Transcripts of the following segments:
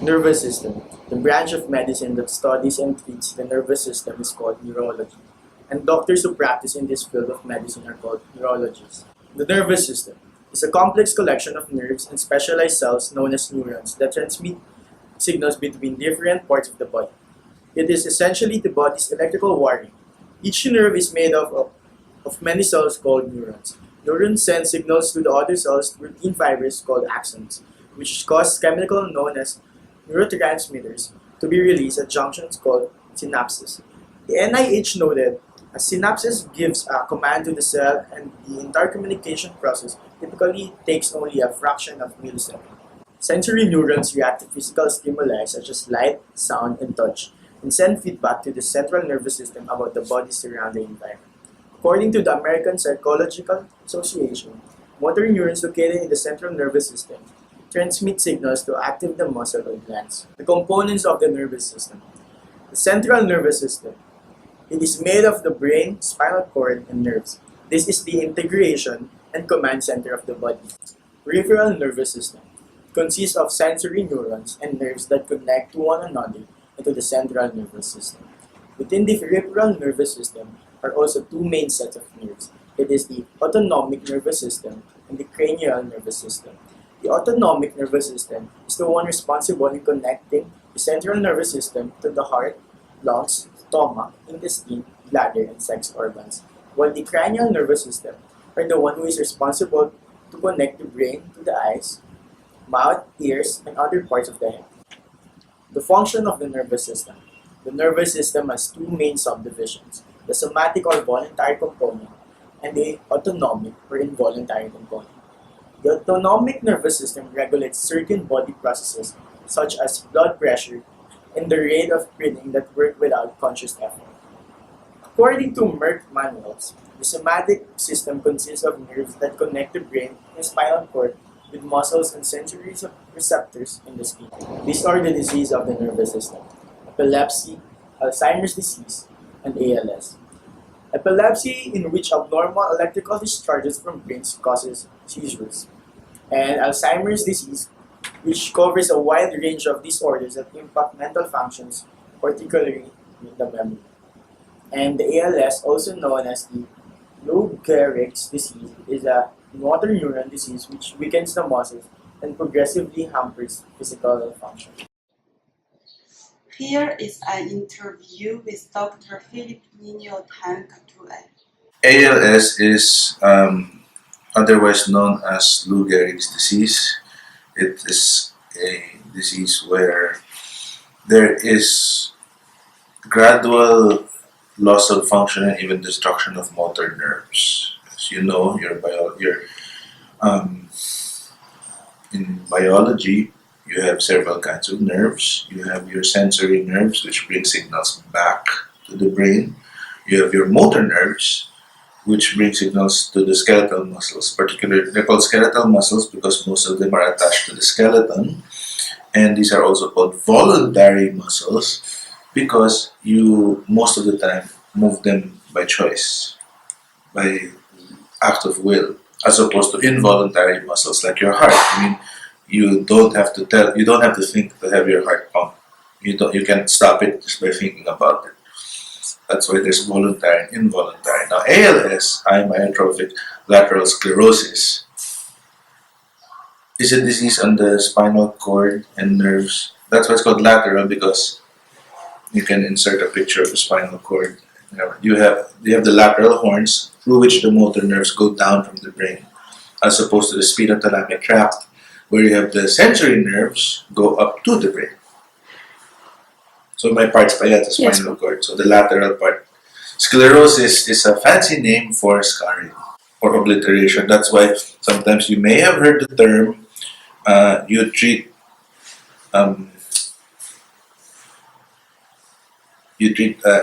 Nervous system. The branch of medicine that studies and treats the nervous system is called neurology, and doctors who practice in this field of medicine are called neurologists. The nervous system is a complex collection of nerves and specialized cells known as neurons that transmit signals between different parts of the body. It is essentially the body's electrical wiring. Each nerve is made of many cells called neurons. Neurons send signals to the other cells through thin fibers called axons, which cause chemicals known as neurotransmitters to be released at junctions called synapses. The NIH noted a synapse gives a command to the cell, and the entire communication process typically takes only a fraction of a millisecond. Sensory neurons react to physical stimuli such as light, sound, and touch, and send feedback to the central nervous system about the body's surrounding environment. According to the American Psychological Association, motor neurons located in the central nervous system transmit signals to activate the muscle or glands. The components of the nervous system. The central nervous system. It is made of the brain, spinal cord, and nerves. This is the integration and command center of the body. Peripheral nervous system. It consists of sensory neurons and nerves that connect to one another and to the central nervous system. Within the peripheral nervous system are also two main sets of nerves. It is the autonomic nervous system and the cranial nervous system. The autonomic nervous system is the one responsible in connecting the central nervous system to the heart, lungs, stomach, intestine, bladder, and sex organs, while the cranial nervous system are the one who is responsible to connect the brain to the eyes, mouth, ears, and other parts of the head. The function of the nervous system. The nervous system has two main subdivisions, the somatic or voluntary component and the autonomic or involuntary component. The autonomic nervous system regulates certain body processes such as blood pressure and the rate of breathing that work without conscious effort. According to Merck manuals, the somatic system consists of nerves that connect the brain and spinal cord with muscles and sensory receptors in the skin. These are the diseases of the nervous system: epilepsy, Alzheimer's disease, and ALS. Epilepsy, in which abnormal electrical discharges from brains causes seizures, and Alzheimer's disease, which covers a wide range of disorders that impact mental functions, particularly in the memory. And the ALS, also known as the Lou Gehrig's disease, is a motor neuron disease which weakens the muscles and progressively hampers physical function. Here is an interview with Dr. Philip Nino Tancatue. ALS is otherwise known as Lou Gehrig's disease. It is a disease where there is gradual loss of function and even destruction of motor nerves. As you know, in biology, you have several kinds of nerves. You have your sensory nerves, which bring signals back to the brain. You have your motor nerves, which bring signals to the skeletal muscles. Particularly, they're called skeletal muscles because most of them are attached to the skeleton. And these are also called voluntary muscles because you, most of the time, move them by choice, by act of will, as opposed to involuntary muscles like your heart. I mean, you don't have to think to have your heart pump. You can stop it just by thinking about it. That's why there's voluntary and involuntary. Now, ALS, amyotrophic lateral sclerosis, is a disease on the spinal cord and nerves. That's why it's called lateral, because you can insert a picture of the spinal cord. You have the lateral horns through which the motor nerves go down from the brain, as opposed to the spinothalamic tract, where you have the sensory nerves go up to the brain. So my part's pa the spinal cord. So the lateral part. Sclerosis is a fancy name for scarring or obliteration. That's why sometimes you may have heard the term. You treat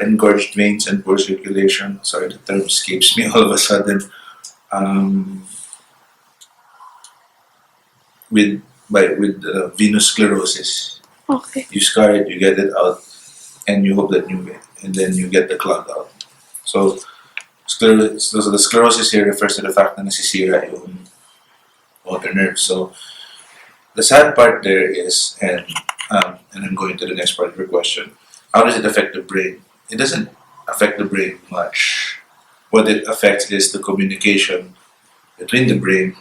engorged veins and poor circulation. Sorry, the term escapes me all of a sudden. With venous sclerosis. Okay. You scar it, you get it out, and you hope that and then you get the clot out. So the sclerosis here refers to the fact na nasisira yung motor nerve. So the sad part there is, and And I'm going to the next part of your question. How does it affect the brain? It doesn't affect the brain much. What it affects is the communication between the brain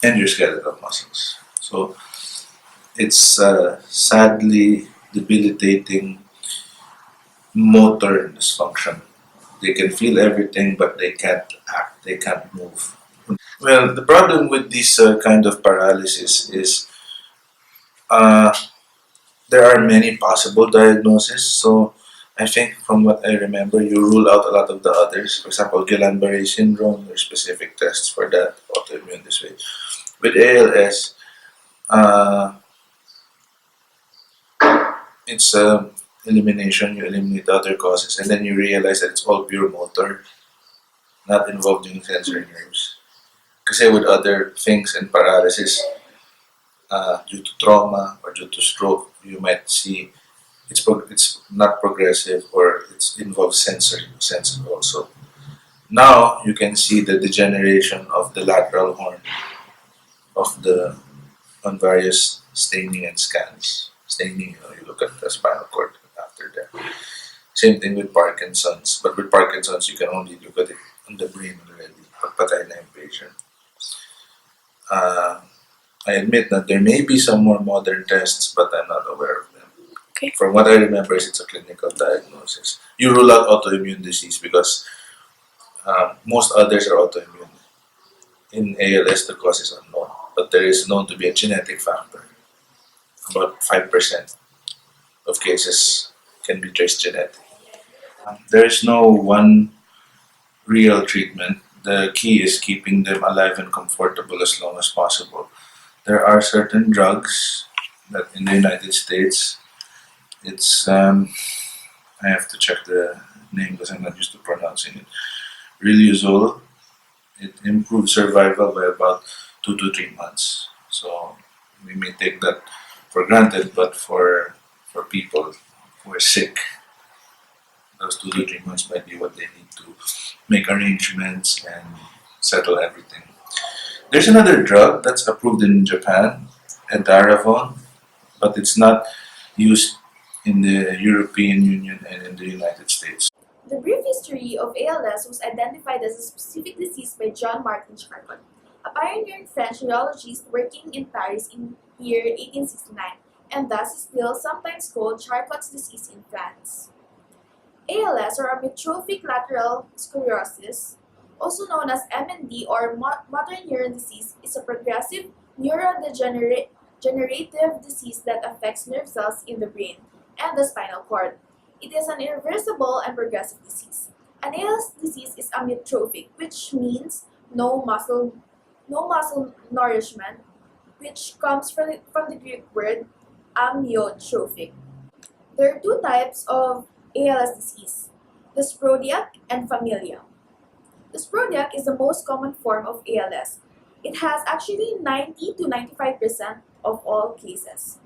and your skeletal muscles. So it's sadly debilitating motor dysfunction. They can feel everything, but they can't act, they can't move. Well, the problem with this kind of paralysis is uh, there are many possible diagnoses. So I think from what I remember, you rule out a lot of the others. For example, Guillain-Barré syndrome, there's specific tests for that, autoimmune this way. With ALS, uh, it's elimination. You eliminate other causes, and then you realize that it's all pure motor, not involving sensory nerves. Because with other things in paralysis, due to trauma or due to stroke, you might see it's not progressive or it involves sensory also. Now you can see the degeneration of the lateral horn of the on various staining and scans. Staining, you look at the spinal cord after that. Same thing with Parkinson's, but with Parkinson's you can only look at it on the brain already. Pagpatay na yung patient. I admit that there may be some more modern tests, but I'm not aware of them. Okay. From what I remember, it's a clinical diagnosis. You rule out autoimmune disease because most others are autoimmune. In ALS, the cause is unknown, but there is known to be a genetic factor. About 5% of cases can be traced genetic. There is no one real treatment. The key is keeping them alive and comfortable as long as possible. There are certain drugs that in the United States, it's I have to check the name because I'm not used to pronouncing it. Riluzole. It improves survival by about 2 to 3 months. So we may take that for granted, but for people who are sick, those 2 to 3 months might be what they need to make arrangements and settle everything. There's another drug that's approved in Japan, Edaravone, but it's not used in the European Union and in the United States. The brief history of ALS was identified as a specific disease by Jean-Martin Charcot, a pioneering French neurologist working in Paris in year 1869, and thus is still sometimes called Charcot's disease in France. ALS, or amyotrophic lateral sclerosis, also known as MND or motor neuron disease, is a progressive neurodegenerative disease that affects nerve cells in the brain and the spinal cord. It is an irreversible and progressive disease. An ALS disease is amyotrophic, which means no muscle nourishment, which comes from the Greek word amyotrophic. There are 2 types of ALS disease, dysprodiac and familial. Dysprodiac is the most common form of ALS. It has actually 90 to 95% of all cases.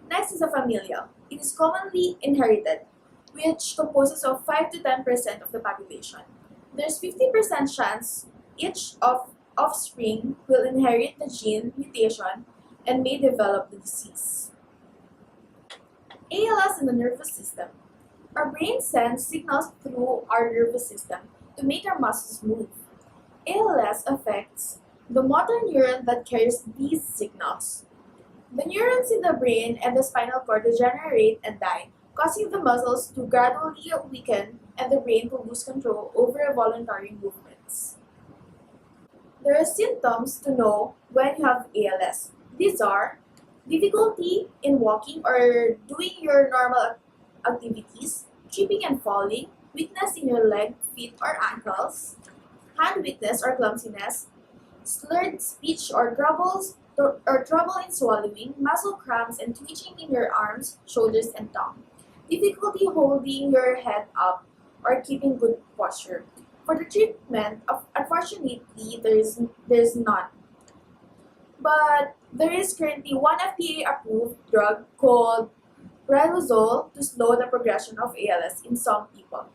Next is a familial. It is commonly inherited, which composes of 5 to 10% of the population. There's 50% chance each of offspring will inherit the gene mutation and may develop the disease. ALS in the nervous system. Our brain sends signals through our nervous system to make our muscles move. ALS affects the motor neuron that carries these signals. The neurons in the brain and the spinal cord degenerate and die, causing the muscles to gradually weaken and the brain to lose control over voluntary movements. There are symptoms to know when you have ALS. These are difficulty in walking or doing your normal activities, tripping and falling, weakness in your leg, feet, or ankles, hand weakness or clumsiness, slurred speech or trouble in swallowing, muscle cramps and twitching in your arms, shoulders, and tongue, difficulty holding your head up or keeping good posture. For the treatment, unfortunately, there's none. But there is currently one FDA-approved drug called riluzole to slow the progression of ALS in some people.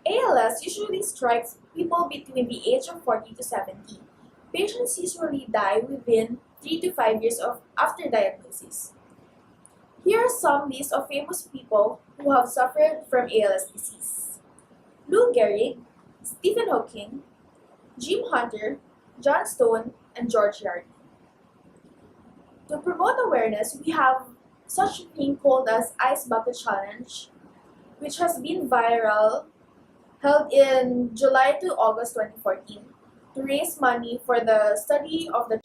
ALS usually strikes people between the age of 40 to 70. Patients usually die within 3 to 5 years after diagnosis. Here Here are some lists of famous people who have suffered from ALS disease. Lou Gehrig, Stephen Hawking, Jim Hunter, John Stone, and George Yard. To promote awareness, we have such a thing called as Ice Bucket Challenge, which has been viral, held in July to August 2014, to raise money for the study of the.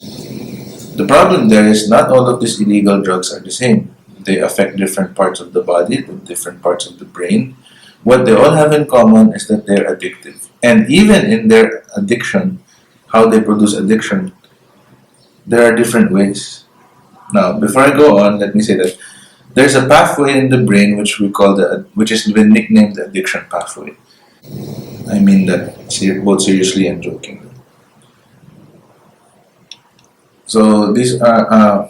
The problem there is not all of these illegal drugs are the same. They affect different parts of the body, different parts of the brain. What they all have in common is that they're addictive. And even in their addiction, how they produce addiction, there are different ways. Now, before I go on, let me say that there's a pathway in the brain which has been nicknamed the addiction pathway. I mean that both seriously and jokingly. So these are,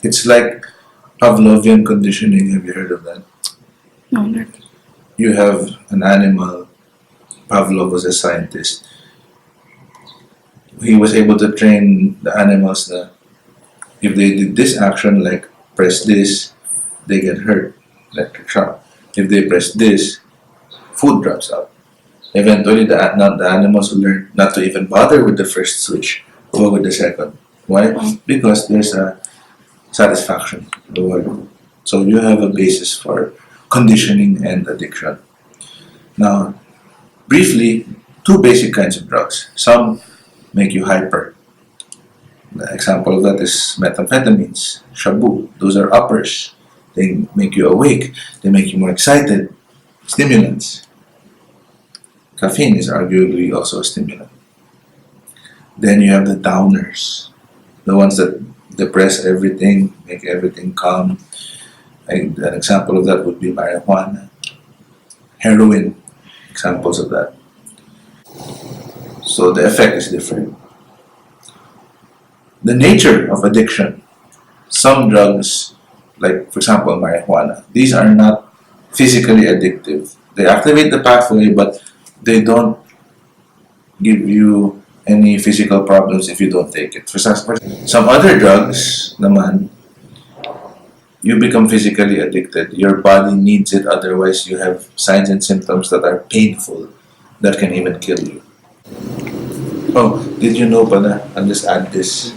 it's like Pavlovian conditioning. Have you heard of that? No, not. You have an animal. Pavlov was a scientist. He was able to train the animals that if they did this action, like press this, they get hurt, electric shock. If they press this, food drops out. Eventually, the animals will learn not to even bother with the first switch, go with the second. Why? Because there's a satisfaction reward. So you have a basis for conditioning and addiction. Now, briefly, two basic kinds of drugs. Some make you hyper. The example of that is methamphetamines, shabu. Those are uppers. They make you awake. They make you more excited. Stimulants. Caffeine is arguably also a stimulant. Then you have the downers, the ones that depress everything, make everything calm. An example of that would be marijuana, heroin, examples of that. So the effect is different. The nature of addiction. Some drugs, like for example marijuana, these are not physically addictive. They activate the pathway, but they don't give you any physical problems if you don't take it. For some other drugs, naman, you become physically addicted. Your body needs it, otherwise you have signs and symptoms that are painful, that can even kill you. Oh, did you know pala? I'll just add this.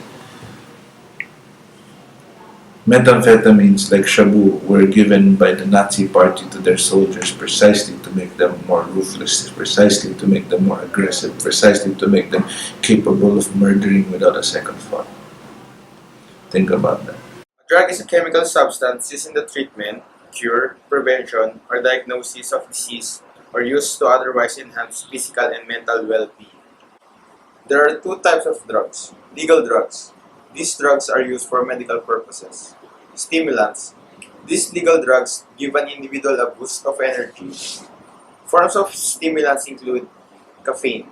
Methamphetamines like shabu were given by the Nazi party to their soldiers precisely to make them more ruthless, precisely to make them more aggressive, precisely to make them capable of murdering without a second thought. Think about that. A drug is a chemical substance used in the treatment, cure, prevention, or diagnosis of disease or used to otherwise enhance physical and mental well-being. There are two types of drugs. Legal drugs. These drugs are used for medical purposes. Stimulants. These legal drugs give an individual a boost of energy. Forms of stimulants include caffeine,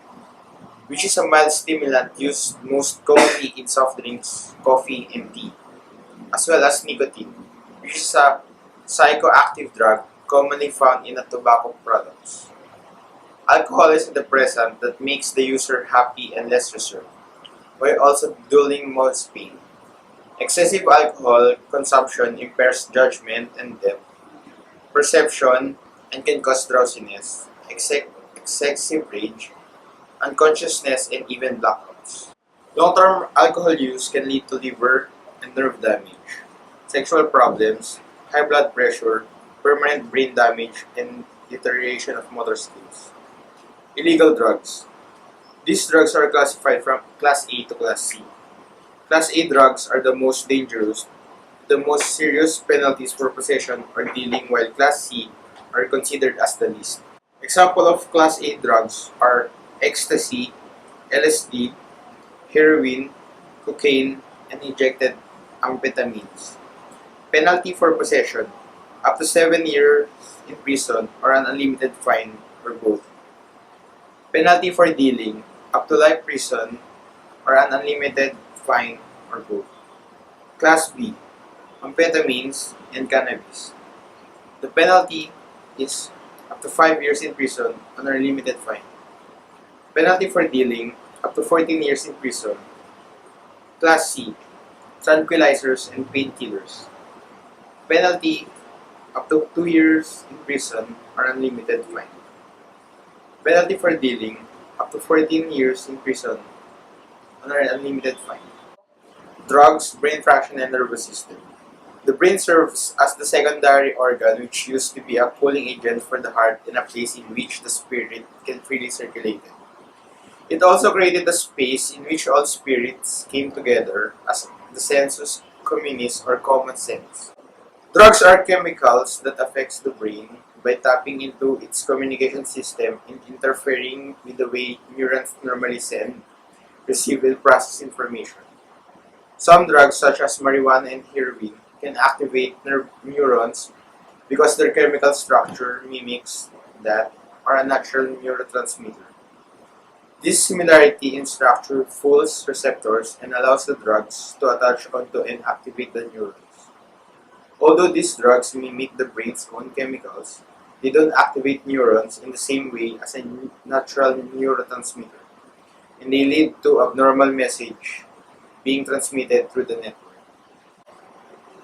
which is a mild stimulant used most commonly in soft drinks, coffee, and tea, as well as nicotine, which is a psychoactive drug commonly found in tobacco products. Alcohol is a depressant that makes the user happy and less reserved, while also dulling most pain. Excessive alcohol consumption impairs judgment and depth, perception, and can cause drowsiness, excessive rage, unconsciousness, and even blackouts. Long-term alcohol use can lead to liver and nerve damage, sexual problems, high blood pressure, permanent brain damage, and deterioration of motor skills. Illegal drugs. These drugs are classified from Class A to Class C. Class A drugs are the most dangerous, the most serious penalties for possession or dealing, while Class C are considered as the least. Example of Class A drugs are ecstasy, LSD, heroin, cocaine, and injected amphetamines. Penalty for possession, up to 7 years in prison or an unlimited fine or both. Penalty for dealing, up to life prison or an unlimited fine or both. Class B, amphetamines and cannabis. The penalty is up to 5 years in prison or an unlimited fine. Penalty for dealing, up to 14 years in prison. Class C, tranquilizers, and painkillers. Penalty up to 2 years in prison or unlimited fine. Penalty for dealing up to 14 years in prison or unlimited fine. Drugs, brain fraction, and nervous system. The brain serves as the secondary organ which used to be a cooling agent for the heart and a place in which the spirit can freely circulate. It also created a space in which all spirits came together as the sensus communis or common sense. Drugs are chemicals that affects the brain by tapping into its communication system and interfering with the way neurons normally send, receive, and process information. Some drugs such as marijuana and heroin can activate neurons because their chemical structure mimics that or a natural neurotransmitter. This similarity in structure fools receptors and allows the drugs to attach onto and activate the neurons. Although these drugs mimic the brain's own chemicals, they don't activate neurons in the same way as a natural neurotransmitter, and they lead to abnormal message being transmitted through the network.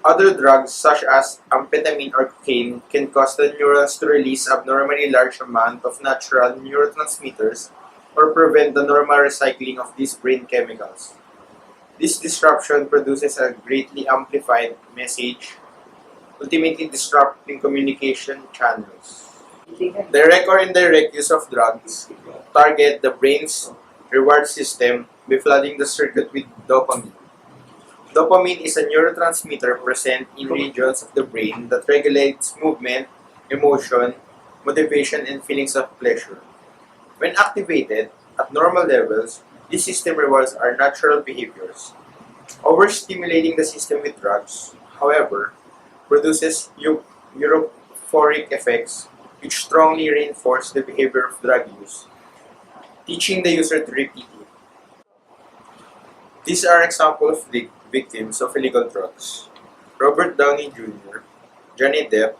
Other drugs such as amphetamine or cocaine can cause the neurons to release abnormally large amount of natural neurotransmitters or prevent the normal recycling of these brain chemicals. This disruption produces a greatly amplified message, ultimately disrupting communication channels. Direct or indirect use of drugs target the brain's reward system by flooding the circuit with dopamine. Dopamine is a neurotransmitter present in regions of the brain that regulates movement, emotion, motivation, and feelings of pleasure. When activated at normal levels, these system rewards our natural behaviors. Overstimulating the system with drugs, however, produces euphoric effects which strongly reinforce the behavior of drug use, teaching the user to repeat it. These are examples of the victims of illegal drugs: Robert Downey Jr., Johnny Depp,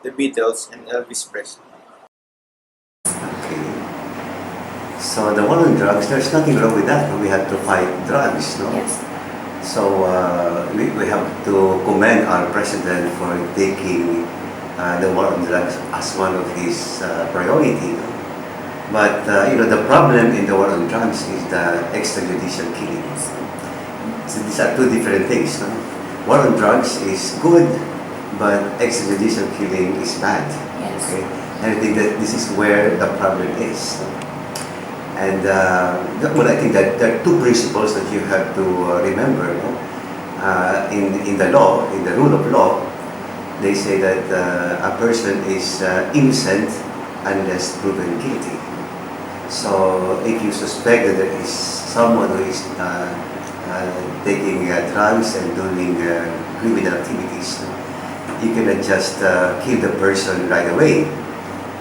the Beatles, and Elvis Presley. Okay. So the war on drugs, there's nothing wrong with that. We have to fight drugs, no? Yes. So we have to commend our president for taking the war on drugs as one of his priority. No? But the problem in the war on drugs is the extrajudicial killings. So these are two different things. No? War on drugs is good, but extrajudicial killing is bad. Yes. Okay? And I think that this is where the problem is. And I think that there are two principles that you have to remember. No? In the law, in the rule of law, they say that a person is innocent unless proven guilty. So if you suspect that there is someone who is taking drugs and doing criminal activities, you cannot just kill the person right away.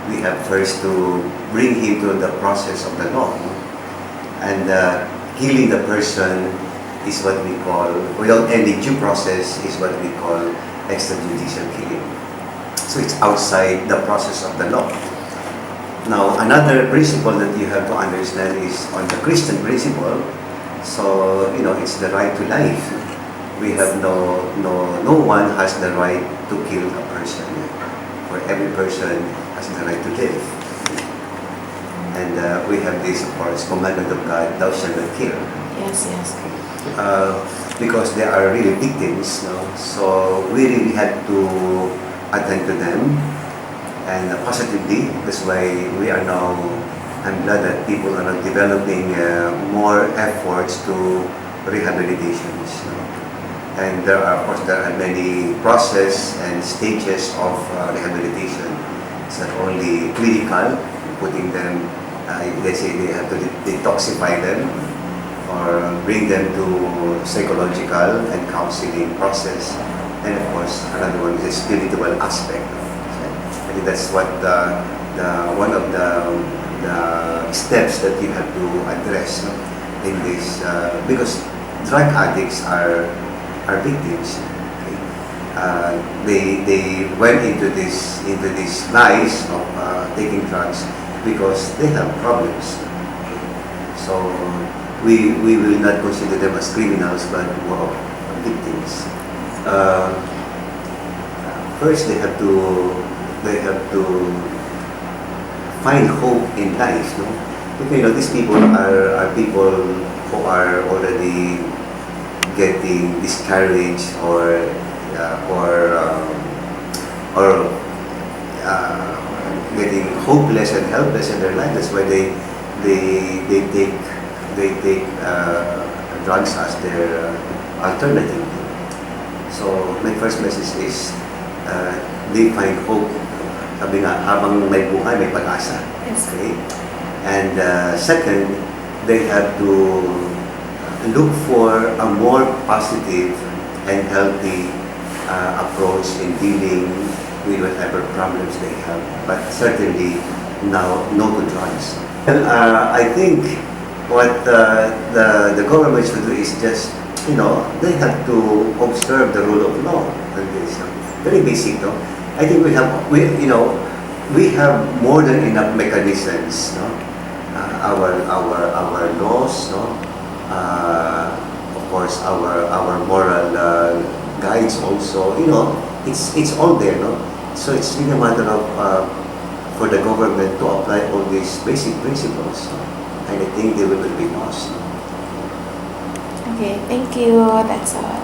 We have first to bring him to the process of the law. And killing the person is what we call, without any due process, is what we call extrajudicial killing. So it's outside the process of the law. Now, another principle that you have to understand is on the Christian principle. So, it's the right to life. We have no one has the right to kill a person. For every person has the right to live. And we have this, of course, commandment of God, thou shalt not kill. Yes, yes. Because they are really victims, no? So we really had to attend to them. And positively, that's why we are now, I'm glad that people are now developing more efforts to rehabilitations. No? And there are many process and stages of rehabilitation. It's not only clinical, putting them, let's say they have to detoxify them or bring them to psychological and counseling process. And of course, another one is the spiritual aspect. I think that's what one of the steps that you have to address, no, in this, because drug addicts are victims. Okay? They went into this lies of taking drugs because they have problems. Okay? So we will not consider them as criminals, but more of things. Uh, First, they have to find hope in life. No? Because, these people are people who are already getting discouraged or getting hopeless and helpless in their life. That's why they take drugs as their alternative. So my first message is they find hope. Sabi nga, habang may buhay, may pag-asa. Okay? And second, they have to look for a more positive and healthy approach in dealing with whatever problems they have. But certainly, now, no to drugs. And I think what the government should do is just, they have to observe the rule of law. And this, very basic, no? I think we have more than enough mechanisms, no? Our laws, no? Of course, our moral guides also. It's all there, no? So it's really a matter of for the government to apply all these basic principles, no? And I think they will be lost. Okay, thank you. That's all.